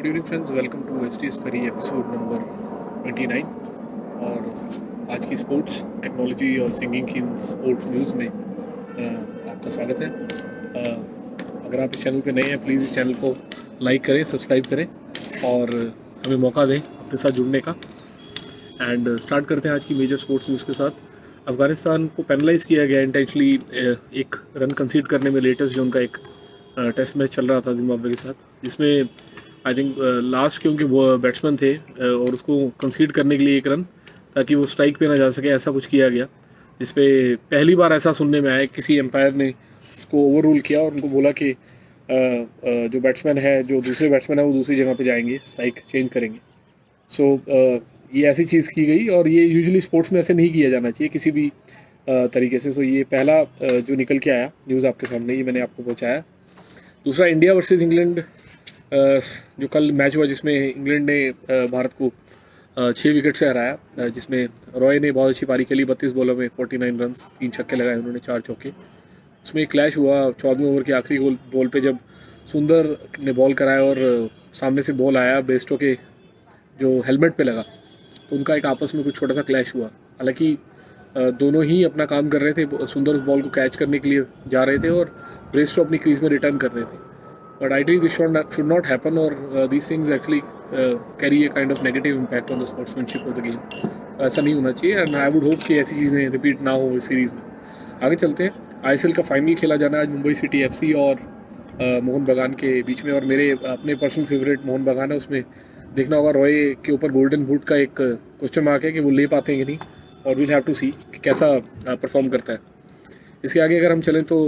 Good evening friends, welcome to STS करी episode number 29। और आज की स्पोर्ट्स टेक्नोलॉजी और सिंगिंग की स्पोर्ट्स न्यूज़ में आपका स्वागत है। अगर आप इस चैनल पे नए हैं, प्लीज़ इस चैनल को लाइक करें, सब्सक्राइब करें और हमें मौका दें अपने साथ जुड़ने का। एंड स्टार्ट करते हैं आज की मेजर स्पोर्ट्स न्यूज़ के साथ। अफ़गानिस्तान को पैनलाइज किया गया इंटेंशनली एक रन कंसीड करने में, लेटेस्ट जो उनका एक टेस्ट मैच चल रहा था जिम्बाब्वे के साथ, जिसमें आई थिंक लास्ट के उनके बैट्समैन थे और उसको कंसीड करने के लिए एक रन, ताकि वो स्ट्राइक पे ना जा सके, ऐसा कुछ किया गया। जिसपे पहली बार ऐसा सुनने में आया किसी एम्पायर ने उसको ओवर रूल किया और उनको बोला कि जो बैट्समैन है, जो दूसरे बैट्समैन है, वो दूसरी जगह पे जाएंगे, स्ट्राइक चेंज करेंगे। सो ये ऐसी चीज़ की गई और ये यूजुअली स्पोर्ट्स में ऐसे नहीं किया जाना चाहिए किसी भी तरीके से। सो ये पहला जो निकल के आया न्यूज़ आपके सामने, ये मैंने आपको पहुँचाया। दूसरा, इंडिया वर्सेस इंग्लैंड जो कल मैच हुआ, जिसमें इंग्लैंड ने भारत को 6 विकेट से हराया, जिसमें रॉय ने बहुत अच्छी पारी खेली, 32 बॉलों में 49 रन, 3 छक्के लगाए उन्होंने, 4 चौके। उसमें एक क्लैश हुआ 14वें ओवर के आखिरी बॉल पे, जब सुंदर ने बॉल कराया और सामने से बॉल आया बेस्टो के जो हेलमेट पे लगा, तो उनका एक आपस में कुछ छोटा सा क्लैश हुआ। हालांकि दोनों ही अपना काम कर रहे थे, सुंदर उस बॉल को कैच करने के लिए जा रहे थे और ब्रेस्टो अपनी क्रीज में रिटर्न कर रहे थे। But I think this should not happen, और these things actually carry a kind of negative impact on the sportsmanship of the game. ऐसा नहीं होना चाहिए एंड आई वुड होप कि ऐसी चीज़ें रिपीट ना हो इस सीरीज़ में। आगे चलते हैं। आईएसएल का फाइनल खेला जाना है आज मुंबई सिटी एफसी और मोहन बगान के बीच में, और मेरे अपने पर्सनल फेवरेट मोहन बगान है। उसमें देखना होगा रॉय के ऊपर गोल्डन बूट का एक क्वेश्चन मार्क है कि वो ले पाते हैं कि नहीं, और विल हैव टू सी कि कैसा परफॉर्म करता है। इसके आगे अगर हम चलें तो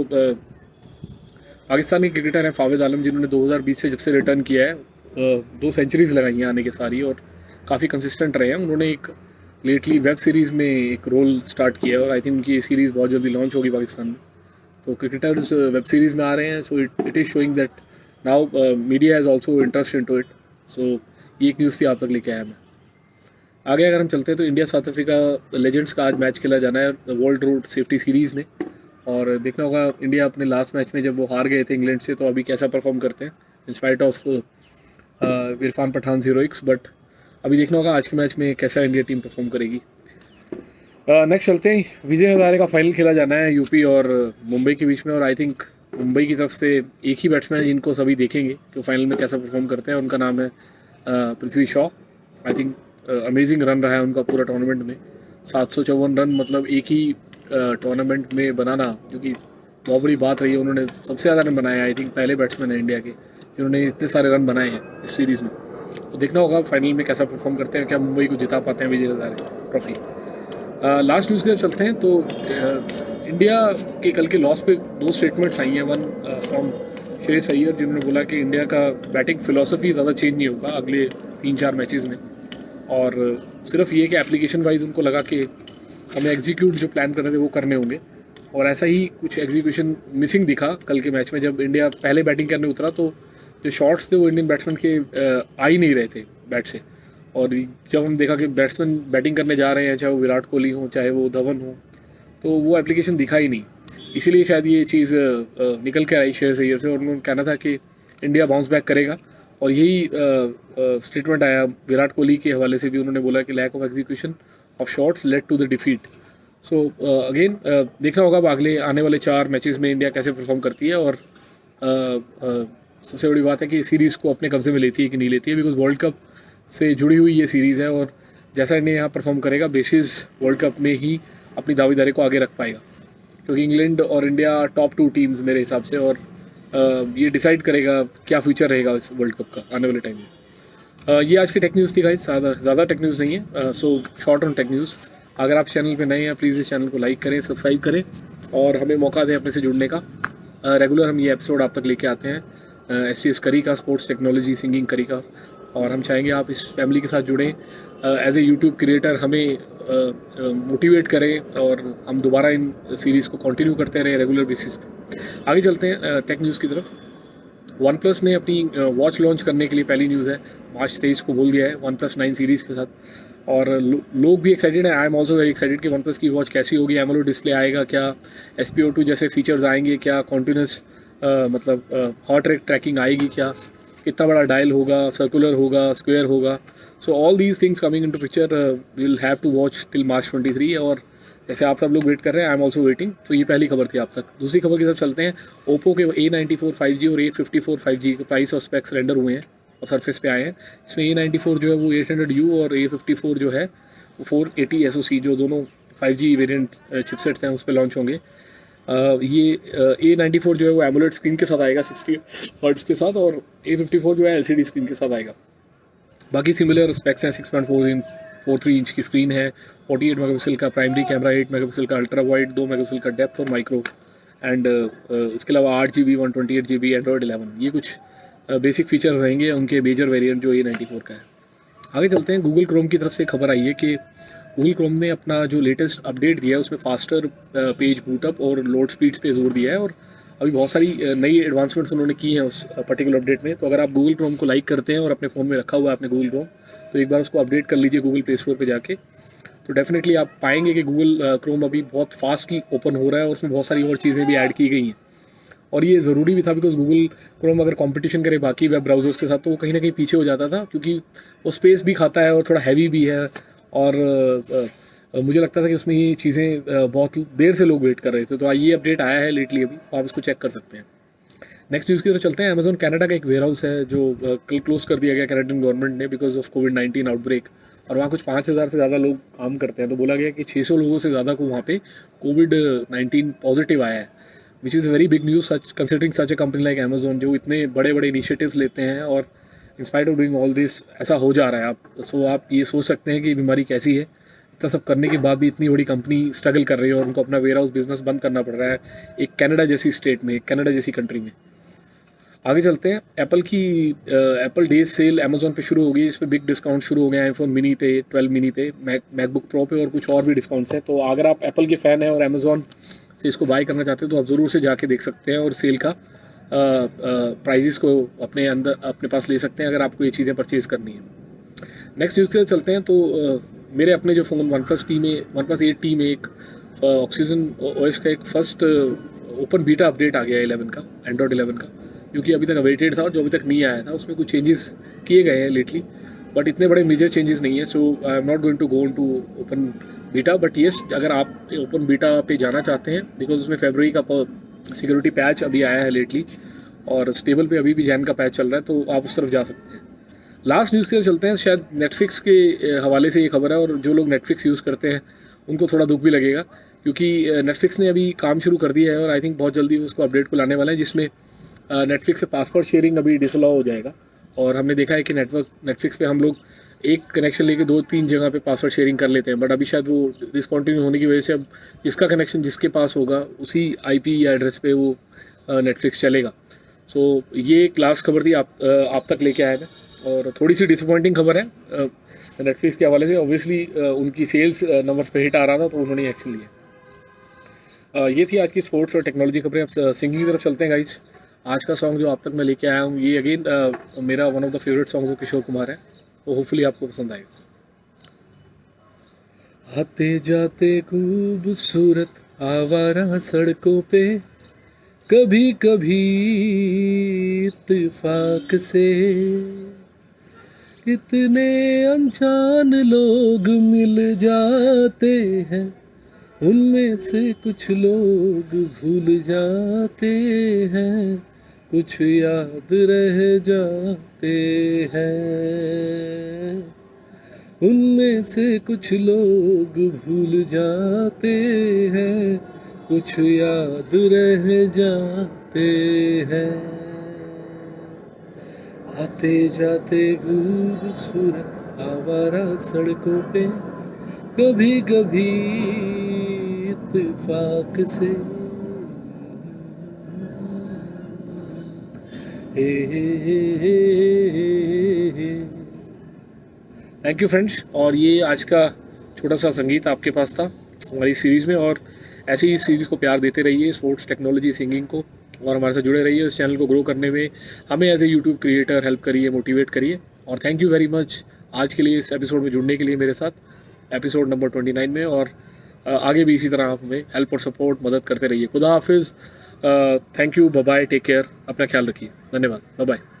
पाकिस्तानी क्रिकेटर हैं फावेद आलम, जिन्होंने 2020 से जब से रिटर्न किया है 2 सेंचुरीज लगाई हैं आने के सारी, और काफ़ी कंसिस्टेंट रहे हैं। उन्होंने एक लेटली वेब सीरीज़ में एक रोल स्टार्ट किया है और आई थिंक उनकी ये सीरीज़ बहुत जल्दी लॉन्च होगी पाकिस्तान में। तो क्रिकेटर्स वेब सीरीज़ में आ रहे हैं, so it is showing that now media has also interest in to it. So ये एक न्यूज़ थी, आप तक लेके आया मैं। आगे अगर हम चलते हैं तो इंडिया साउथ अफ्रीका लेजेंड्स का आज मैच खेला जाना है वर्ल्ड रोड सेफ्टी सीरीज़ में, और देखना होगा इंडिया अपने लास्ट मैच में जब वो हार गए थे इंग्लैंड से, तो अभी कैसा परफॉर्म करते हैं in spite of Irfan Pathan heroics. But अभी देखना होगा आज के मैच में कैसा इंडिया टीम परफॉर्म करेगी। नेक्स्ट चलते हैं। विजय हजारे का फाइनल खेला जाना है यूपी और मुंबई के बीच में, और आई थिंक मुंबई की तरफ से एक ही बैट्समैन है जिनको सभी देखेंगे कि फाइनल में कैसा परफॉर्म करते हैं। उनका नाम है Prithvi Shaw. I think amazing run रहा है उनका पूरा टूर्नामेंट में, 754 रन, मतलब एक ही टूर्नामेंट में बनाना, क्योंकि बहुत बड़ी बात रही है। उन्होंने सबसे ज़्यादा रन बनाए, आई थिंक पहले बैट्समैन है इंडिया के जिन्होंने इतने सारे रन बनाए हैं इस सीरीज़ में। तो देखना होगा फाइनल में कैसा परफॉर्म करते हैं, क्या मुंबई को जिता पाते हैं Vijay Hazare trophy. Last news के चलते हैं तो इंडिया के कल के लॉस पे 2 स्टेटमेंट्स आई हैं। वन फ्रॉम श्रेयस अय्यर, जिन्होंने बोला कि इंडिया का बैटिंग फिलॉसफी ज़्यादा चेंज नहीं होगा अगले 3-4 मैचेस में, और सिर्फ ये कि एप्लीकेशन वाइज उनको लगा कि हमें एग्जीक्यूट जो प्लान कर रहे थे वो करने होंगे, और ऐसा ही कुछ एग्जीक्यूशन मिसिंग दिखा कल के मैच में। जब इंडिया पहले बैटिंग करने उतरा तो जो शॉट्स थे वो इंडियन बैट्समैन के आ ही नहीं रहे थे बैट से, और जब हम देखा कि बैट्समैन बैटिंग करने जा रहे हैं, चाहे वो विराट कोहली हो चाहे वो धवन हो, तो वो एप्लीकेशन दिखा ही नहीं। इसीलिए शायद ये चीज़ निकल के आई श्रेयस अय्यर से, और उन्होंने कहना था कि इंडिया बाउंस बैक करेगा, और यही स्टेटमेंट आया विराट कोहली के हवाले से भी। उन्होंने बोला कि lack of execution of shots led to the defeat. So again देखना होगा अब अगले आने वाले 4 मैचेस में इंडिया कैसे परफॉर्म करती है, और सबसे बड़ी बात है कि सीरीज़ को अपने कब्जे में लेती है कि नहीं लेती है, बिकॉज वर्ल्ड कप से जुड़ी हुई ये सीरीज़ है, और जैसा इंडिया यहाँ परफॉर्म करेगा बेसिस वर्ल्ड कप में ही अपनी दावेदारी को आगे रख पाएगा, क्योंकि इंग्लैंड और इंडिया टॉप 2 टीम्स मेरे हिसाब से, और ये डिसाइड करेगा क्या फ्यूचर रहेगा इस वर्ल्ड कप का आने वाले टाइम में। ये आज की टेक न्यूज़ थी गाइस, ज़्यादा टेक न्यूज़ नहीं है, so short on tech news. अगर आप चैनल पे नए हैं, प्लीज़ इस चैनल को लाइक करें, सब्सक्राइब करें, और हमें मौका दें अपने से जुड़ने का। रेगुलर हम ये एपिसोड आप तक लेके आते हैं एसटीएस करी का, स्पोर्ट्स टेक्नोलॉजी सिंगिंग करी का, और हम चाहेंगे आप इस फैमिली के साथ जुड़ें। एज ए यूट्यूब क्रिएटर हमें मोटिवेट करें, और हम दोबारा इन सीरीज़ को कंटिन्यू करते रहें रेगुलर बेसिस पे। आगे चलते हैं टेक न्यूज़ की तरफ। OnePlus ने अपनी वॉच लॉन्च करने के लिए, पहली न्यूज़ है, मार्च 23 को बोल दिया है OnePlus 9 सीरीज़ के साथ, और लोग भी एक्साइटेड हैं। I am also very excited कि OnePlus की वॉच कैसी होगी, एमोलेड डिस्प्ले आएगा क्या, SpO2 जैसे फीचर्स आएंगे क्या, कॉन्टीन्यूस मतलब हार्ट रेट ट्रैकिंग आएगी क्या, कितना बड़ा डायल होगा, सर्कुलर होगा, स्क्वायर होगा. So all these things coming in to picture will have to watch till March 23. और जैसे आप सब लोग वेट कर रहे हैं, आई एम ऑल्सो वेटिंग. तो ये पहली खबर थी आप तक. दूसरी खबर की तरफ चलते हैं. ओप्पो के A94 5G और A54 5G के प्राइस और स्पेक्स रेंडर हुए हैं और सरफेस पे आए हैं. इसमें A94 जो है वो 800U और A54 जो है वो 480 SoC, जो दोनों 5G वेरिएंट चिपसेट्स हैं उस पर लॉन्च होंगे. ये A94 जो है वो एमोलेड स्क्रीन के साथ आएगा 60 हर्ट्ज के साथ, और A54 जो है LCD स्क्रीन के साथ आएगा. बाकी सिमिलर स्पेक्स हैं. 6.43 इंच की स्क्रीन है, 48 मेगापिक्सल का प्राइमरी कैमरा, 8 मेगापिक्सल का अल्ट्रा वाइड, 2 मेगापिक्सल का डेप्थ और माइक्रो, एंड इसके अलावा 8GB 128GB एंड्रॉयड 11. ये कुछ बेसिक फीचर्स रहेंगे उनके मेजर वेरिएंट जो A94 का है. आगे चलते हैं. गूगल क्रोम की तरफ से खबर आई है कि गूगल क्रोम ने अपना जो लेटेस्ट अपडेट दिया है उसमें फास्टर पेज बूटअप और लोड स्पीड्स पे जोर दिया है, और अभी बहुत सारी नई एडवांसमेंट्स उन्होंने की हैं उस पर्टिकुलर अपडेट में. तो अगर आप गूगल क्रोम को लाइक करते हैं और अपने फ़ोन में रखा हुआ है आपने गूगल क्रोम, तो एक बार उसको अपडेट कर लीजिए गूगल प्ले स्टोर पे जाके. तो डेफिनेटली आप पाएंगे कि गूगल क्रोम अभी बहुत फास्टली ओपन हो रहा है और उसमें बहुत सारी और चीज़ें भी ऐड की गई हैं. और ये ज़रूरी भी था, बिकॉज गूगल क्रोम अगर कंपटीशन करे बाकी वेब ब्राउजर्स के साथ तो वो कहीं ना कहीं पीछे हो जाता था, क्योंकि वो स्पेस भी खाता है और थोड़ा हैवी भी है. और मुझे लगता था कि उसमें ये चीज़ें बहुत देर से लोग वेट कर रहे थे. तो ये अपडेट आया है लेटली अभी, तो आप इसको चेक कर सकते हैं. नेक्स्ट न्यूज़ की तरफ चलते हैं. अमेजॉन कनाडा का एक वेयर हाउस है जो कल क्लोज कर दिया गया कैनेडियन गवर्नमेंट ने बिकॉज ऑफ कोविड-19 आउटब्रेक, और वहाँ कुछ 5,000 से ज़्यादा लोग काम करते हैं. तो बोला गया कि 600 लोगों से ज़्यादा को वहाँ पे कोविड-19 पॉजिटिव आया है, which is very big news such considering such A company like Amazon, जो इतने बड़े बड़े इनिशिएटिव्स लेते हैं और in spite of doing all this ऐसा हो जा रहा है. आप ये सोच सकते हैं कि बीमारी कैसी है. इतना सब करने के बाद भी इतनी बड़ी कंपनी स्ट्रगल कर रही है और उनको अपना वेयर हाउस बिजनेस बंद करना पड़ रहा है एक कनाडा जैसी स्टेट में, कनाडा जैसी कंट्री में. आगे चलते हैं. एप्पल डेज सेल अमेजोन पे शुरू होगी. इस पर बिग डिस्काउंट शुरू हो गया है. आईफोन मिनी पे, 12 मिनी पे, मैकबुक प्रो पे और कुछ और भी डिस्काउंट्स हैं. तो अगर आप एप्पल के फ़ैन हैं और अमेजोन से इसको बाय करना चाहते हैं तो आप ज़रूर से जाके देख सकते हैं और सेल का प्राइजेस को अपने पास ले सकते हैं अगर आपको ये चीज़ें परचेज़ करनी है. नेक्स्ट न्यूज़ के लिए चलते हैं. तो मेरे अपने जो फ़ोन वन प्लस 8T में एक ऑक्सीजन OS का एक फर्स्ट ओपन बीटा अपडेट आ गया है 11 का, एंड्रॉयड 11 का, क्योंकि अभी तक अवेटेड था और जो अभी तक नहीं आया था. उसमें कुछ चेंजेस किए गए हैं लेटली, बट इतने बड़े मेजर चेंजेस नहीं है. So I am not going to go in to open beta, but yes अगर आप ओपन बीटा पे जाना चाहते हैं, बिकॉज उसमें फरवरी का सिक्योरिटी पैच अभी आया है लेटली, और स्टेबल पे अभी भी जैन का पैच चल रहा है, तो आप उस तरफ जा सकते हैं. लास्ट न्यूज़ की तरफ चलते हैं. शायद नेटफ्लिक्स के हवाले से ये खबर है, और जो लोग नेटफ्लिक्स यूज़ करते हैं उनको थोड़ा दुख भी लगेगा, क्योंकि नेटफ्लिक्स ने अभी काम शुरू कर दिया है और आई थिंक बहुत जल्दी उसको अपडेट को लाने वाले हैं, जिसमें नेटफ्लिक्स से पासवर्ड शेयरिंग अभी डिसअलाउ हो जाएगा. और हमने देखा है कि नेटफ्लिक्स पे हम लोग एक कनेक्शन लेके 2-3 जगह पे पासवर्ड शेयरिंग कर लेते हैं, बट अभी शायद वो डिसकंटिन्यू होने की वजह से अब जिसका कनेक्शन जिसके पास होगा उसी IP या एड्रेस पे वो नेटफ्लिक्स चलेगा. सो ये एक लास्ट खबर थी आप तक लेके आए मैं, और थोड़ी सी डिसअपॉइंटिंग खबर है नेटफ्लिक्स के हवाले से. ऑब्वियसली उनकी सेल्स नंबर्स पे हिट आ रहा था तो उन्होंने एक्शन लिया. ये थी आज की स्पोर्ट्स और टेक्नोलॉजी खबरें. अब सिंगिंग की तरफ चलते हैं गाइज. आज का सॉन्ग जो आप तक मैं लेके आया हूँ, ये अगेन मेरा one of the favourite songs of Kishore Kumar है, तो होपफुली आपको पसंद आएगा. आते जाते खूबसूरत आवारा सड़कों पे, कभी कभी इत्तेफाक से कितने अनजान लोग मिल जाते हैं, उनमें से कुछ लोग भूल जाते हैं, कुछ याद रह जाते हैं. उनमें से कुछ लोग भूल जाते हैं, कुछ याद रह जाते हैं. आते जाते खूबसूरत आवारा सड़कों पे, कभी कभी इत्तेफाक से. Thank you friends. और ये आज का छोटा सा संगीत आपके पास था हमारी सीरीज़ में, और ऐसे ही सीरीज़ को प्यार देते रहिए, स्पोर्ट्स, टेक्नोलॉजी, सिंगिंग को, और हमारे साथ जुड़े रहिए. इस चैनल को ग्रो करने में हमें as a YouTube creator help करिए, मोटिवेट करिए. और थैंक यू वेरी मच आज के लिए इस एपिसोड में जुड़ने के लिए मेरे साथ, एपिसोड नंबर 29 में. और आगे भी इसी तरह आप हमें हेल्प और सपोर्ट मदद करते रहिए. खुदा हाफिज़. Thank you. Bye bye. Take care. अपना ख्याल रखिए. धन्यवाद. Bye bye.